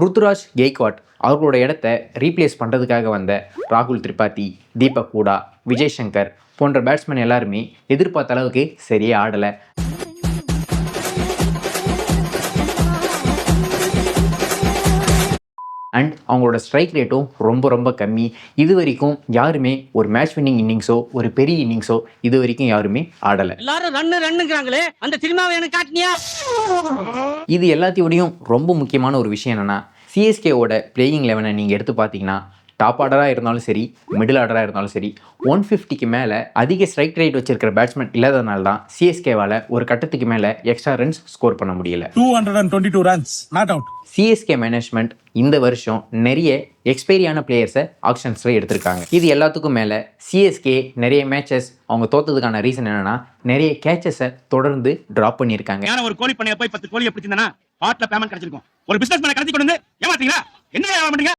ருத்துராஜ் கெய்க்வாட் அவர்களோட இடத்த ரீப்ளேஸ் பண்ணுறதுக்காக வந்த ராகுல் திரிபாதி, தீபக் ஹூடா, விஜய் சங்கர் போன்ற பேட்ஸ்மேன் எல்லாருமே எதிர்பார்த்த அளவுக்கு சரியே ஆடலை. அண்ட் அவங்களோட ஸ்ட்ரைக் ரேட்டும் ரொம்ப கம்மி. இது வரைக்கும் யாருமே ஒரு மேட்ச் வின்னிங் இன்னிங்ஸோ ஒரு பெரிய இன்னிங்ஸோ இது வரைக்கும் யாருமே ஆடலை. எல்லாரும் ரன்னுங்கிறாங்களே, அந்த சினிமாவை எனக்கு காட்டினியா? இது எல்லாத்தையோடையும் ரொம்ப முக்கியமான ஒரு விஷயம் என்னென்னா, சிஎஸ்கேவோட பிளேயிங் 11 நீங்கள் எடுத்து பார்த்தீங்கன்னா டாப் ஆர்டராக இருந்தாலும் சரி, மிடில் ஆர்டராக இருந்தாலும் சரி, 150க்கு மேலே அதிக ஸ்ட்ரைக் ரேட் வச்சிருக்கிற பேட்ஸ்மேன் இல்லாதனால தான் சிஎஸ்கேவால் ஒரு கட்டத்துக்கு மேலே எக்ஸ்ட்ரா ரன்ஸ் ஸ்கோர் பண்ண முடியல. 222 runs not out. CSK management இந்த வருஷம் நிறைய எக்ஸ்பைரியான பிளேயர்ஸை ஆக்ஷன்ஸில் எடுத்திருக்காங்க. இது எல்லாத்துக்கும் மேலே சிஎஸ்கே நிறைய மேட்சஸ் அவங்க தோத்ததுக்கான ரீசன் என்னன்னா, நிறைய கேச்சஸை தொடர்ந்து ட்ராப் பண்ணியிருக்காங்க. ஒரு கோழி பண்ணைய போய் 10 கோழியை பிடிச்சிருந்தா பாட்ல பேமெண்ட் கிடைச்சிருக்கும். ஒரு பிசினஸ் மேன கடத்தி கொண்டு வந்து ஏமாத்தீங்களா? என்ன பண்ணுங்க?